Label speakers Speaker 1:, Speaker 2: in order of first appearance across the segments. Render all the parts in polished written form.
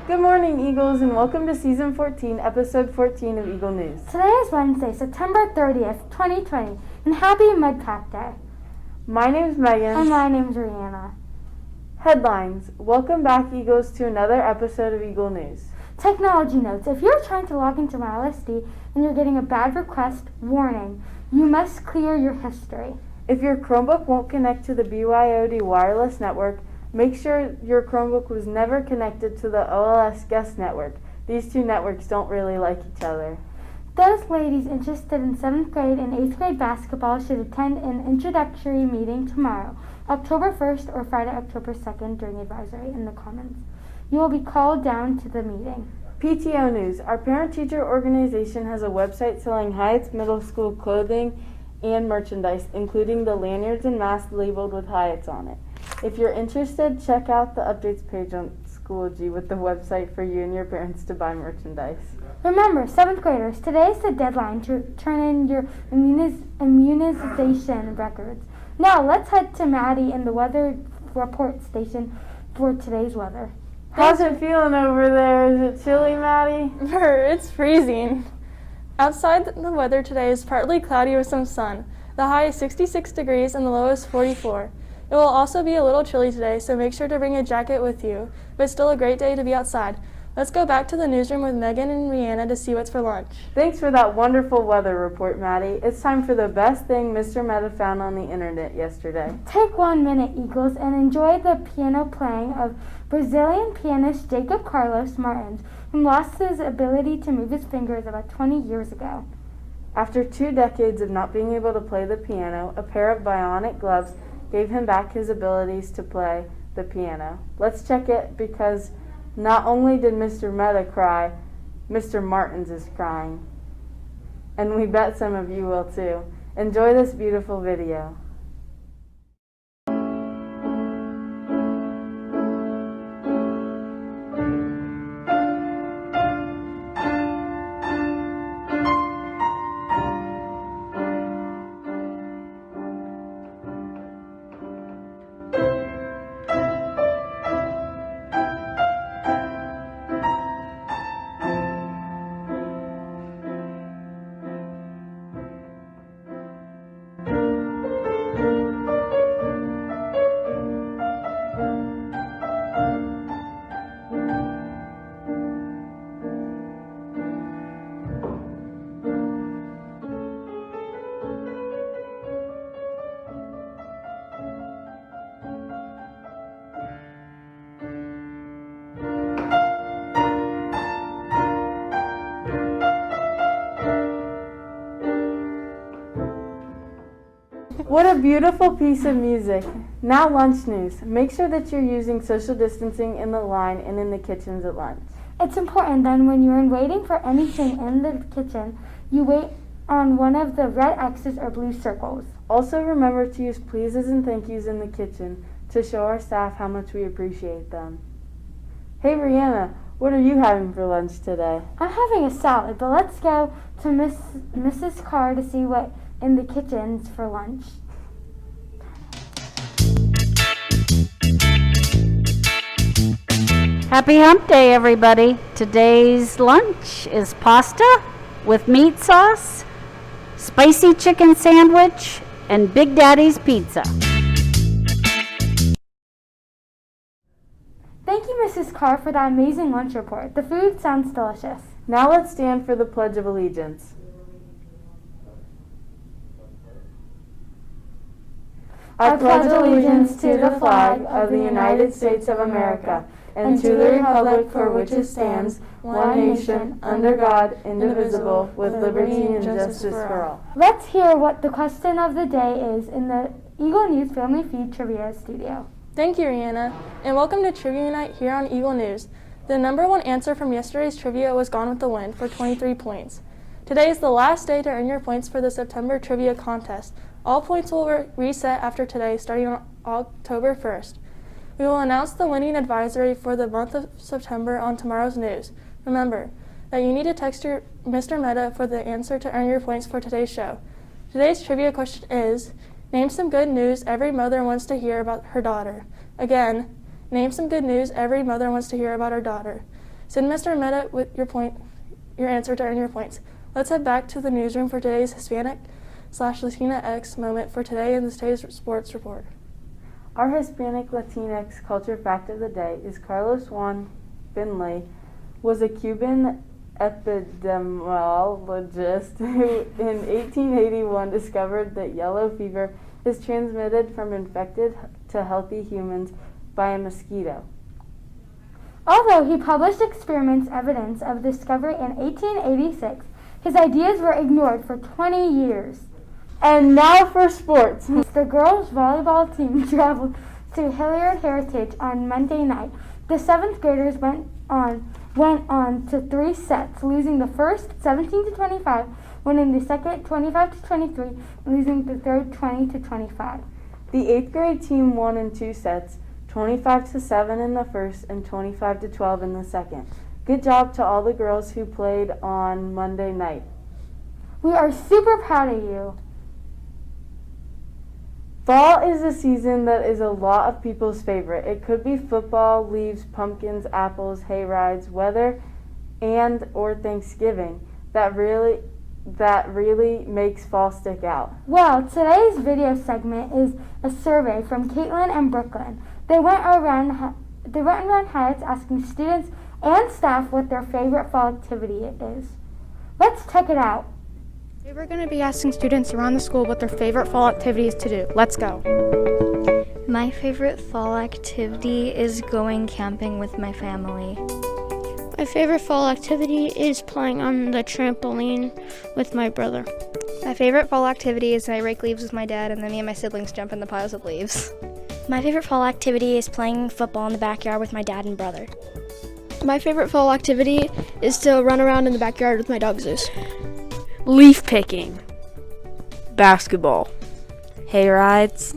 Speaker 1: Good morning, Eagles, and welcome to Season 14, Episode 14 of Eagle News.
Speaker 2: Today is Wednesday, September 30th, 2020, and happy Mudcat Day.
Speaker 1: My name's Megan.
Speaker 2: And my name's Rianna.
Speaker 1: Headlines. Welcome back, Eagles, to another episode of Eagle News.
Speaker 2: Technology notes. If you're trying to log into MyLSD and you're getting a bad request, warning, you must clear your history.
Speaker 1: If your Chromebook won't connect to the BYOD wireless network, make sure your Chromebook was never connected to the OLS guest network. These two networks don't really like each other.
Speaker 2: Those ladies interested in 7th grade and 8th grade basketball should attend an introductory meeting tomorrow, October 1st or Friday, October 2nd during advisory in the Commons. You will be called down to the meeting.
Speaker 1: PTO News. Our parent-teacher organization has a website selling Hyatt's middle school clothing and merchandise, including the lanyards and masks labeled with Hyatt's on it. If you're interested, check out the updates page on Schoology with the website for you and your parents to buy merchandise.
Speaker 2: Remember, 7th graders, today is the deadline to turn in your immunization records. Now, let's head to Maddie and the weather report station for today's weather.
Speaker 1: How's it feeling over there? Is it chilly, Maddie?
Speaker 3: It's freezing. Outside, the weather today is partly cloudy with some sun. The high is 66 degrees and the low is 44. It will also be a little chilly today, so make sure to bring a jacket with you, but still a great day to be outside. Let's go back to the newsroom with Megan and Rianna to see what's for lunch.
Speaker 1: Thanks for that wonderful weather report, Maddie. It's time for the best thing Mr. Meta found on the internet yesterday.
Speaker 2: Take 1 minute, Eagles, and enjoy the piano playing of Brazilian pianist Jacob Carlos Martins, who lost his ability to move his fingers about 20 years ago.
Speaker 1: After 2 decades of not being able to play the piano, a pair of bionic gloves gave him back his abilities to play the piano. Let's check it, because not only did Mr. Meta cry, Mr. Martins is crying. And we bet some of you will too. Enjoy this beautiful video. What a beautiful piece of music. Now lunch news. Make sure that you're using social distancing in the line and in the kitchens at lunch.
Speaker 2: It's important that when you're waiting for anything in the kitchen, you wait on one of the red X's or blue circles.
Speaker 1: Also remember to use pleases and thank yous in the kitchen to show our staff how much we appreciate them. Hey Rianna, what are you having for lunch today?
Speaker 2: I'm having a salad, but let's go to Mrs. Carr to see what in the kitchen's for lunch.
Speaker 4: Happy Hump Day, everybody. Today's lunch is pasta with meat sauce, spicy chicken sandwich, and Big Daddy's pizza.
Speaker 2: Thank you, Mrs. Carr, for that amazing lunch report. The food sounds delicious.
Speaker 1: Now let's stand for the Pledge of Allegiance. I pledge allegiance to the flag of the United States of America and to the republic for which it stands, one nation, under God, indivisible, with liberty and justice for all.
Speaker 2: Let's hear what the question of the day is in the Eagle News Family Feud Trivia Studio.
Speaker 3: Thank you, Rianna, and welcome to Trivia Night here on Eagle News. The number one answer from yesterday's trivia was Gone with the Wind for 23 points. Today is the last day to earn your points for the September trivia contest. All points will reset after today, starting on October 1st. We will announce the winning advisory for the month of September on tomorrow's news. Remember that you need to text your Mr. Meta for the answer to earn your points for today's show. Today's trivia question is, name some good news every mother wants to hear about her daughter. Again, name some good news every mother wants to hear about her daughter. Send Mr. Meta with your answer to earn your points. Let's head back to the newsroom for today's Hispanic/Latinx moment for today in today's sports report.
Speaker 1: Our Hispanic Latinx culture fact of the day is Carlos Juan Finlay was a Cuban epidemiologist who in 1881 discovered that yellow fever is transmitted from infected to healthy humans by a mosquito.
Speaker 2: Although he published experiments evidence of discovery in 1886, his ideas were ignored for 20 years.
Speaker 1: And now for sports.
Speaker 2: The girls' volleyball team traveled to Hilliard Heritage on Monday night. The 7th graders went on to 3 sets, losing the first 17-25, winning the second 25-23, and losing the third 20-25.
Speaker 1: The 8th grade team won in 2 sets, 25-7 in the first and 25-12 in the second. Good job to all the girls who played on Monday night.
Speaker 2: We are super proud of you.
Speaker 1: Fall is a season that is a lot of people's favorite. It could be football, leaves, pumpkins, apples, hay rides, weather, and or Thanksgiving. That really makes fall stick out.
Speaker 2: Well, today's video segment is a survey from Caitlin and Brooklyn. They went around Hyatt's asking students and staff what their favorite fall activity is. Let's check it out.
Speaker 5: We were going to be asking students around the school what their favorite fall activity is to do. Let's go.
Speaker 6: My favorite fall activity is going camping with my family.
Speaker 7: My favorite fall activity is playing on the trampoline with my brother.
Speaker 8: My favorite fall activity is I rake leaves with my dad and then me and my siblings jump in the piles of leaves.
Speaker 9: My favorite fall activity is playing football in the backyard with my dad and brother.
Speaker 7: My favorite fall activity is to run around in the backyard with my dog Zeus.
Speaker 10: Leaf picking, basketball, hay rides.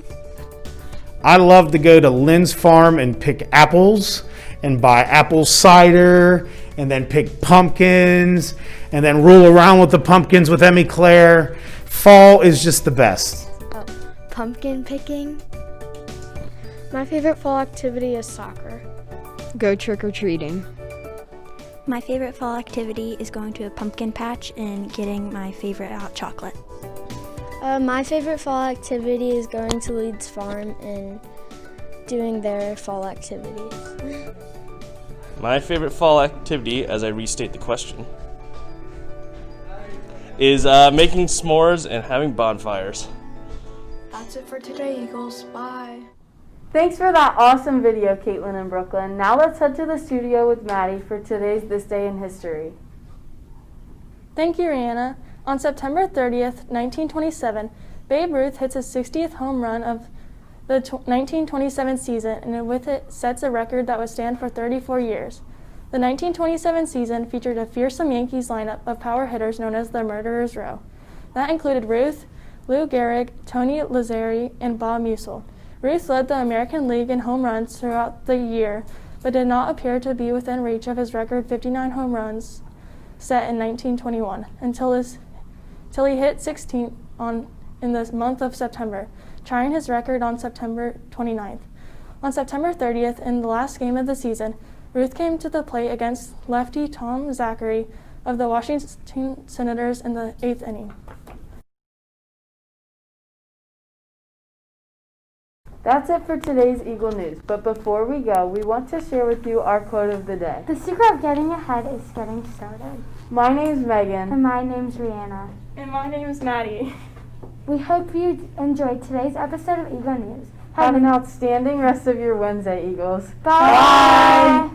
Speaker 11: I love to go to Lynn's farm and pick apples and buy apple cider and then pick pumpkins and then roll around with the pumpkins with Emmy Claire. Fall is just the best.
Speaker 6: Pumpkin picking.
Speaker 7: My favorite fall activity is soccer.
Speaker 10: Go trick-or-treating.
Speaker 9: My favorite fall activity is going to a pumpkin patch and getting my favorite hot chocolate.
Speaker 7: My favorite fall activity is going to Leeds Farm and doing their fall activities.
Speaker 12: My favorite fall activity, as I restate the question, is making s'mores and having bonfires.
Speaker 5: That's it for today, Eagles. Bye.
Speaker 1: Thanks for that awesome video, Caitlin and Brooklyn. Now let's head to the studio with Maddie for today's This Day in History.
Speaker 3: Thank you, Rianna. On September 30th, 1927, Babe Ruth hits his 60th home run of the 1927 season, and with it sets a record that would stand for 34 years. The 1927 season featured a fearsome Yankees lineup of power hitters known as the Murderers Row. That included Ruth, Lou Gehrig, Tony Lazzeri, and Bob Meusel. Ruth led the American League in home runs throughout the year, but did not appear to be within reach of his record 59 home runs set in 1921 until he hit 16 in the month of September, trying his record on September 29th. On September 30th, in the last game of the season, Ruth came to the plate against lefty Tom Zachary of the Washington Senators in the 8th inning.
Speaker 1: That's it for today's Eagle News, but before we go, we want to share with you our quote of the day.
Speaker 2: The secret of getting ahead is getting started.
Speaker 1: My name's Megan.
Speaker 2: And my name's Rianna.
Speaker 3: And my name is Maddie.
Speaker 2: We hope you enjoyed today's episode of Eagle News.
Speaker 1: Have an outstanding rest of your Wednesday, Eagles.
Speaker 2: Bye.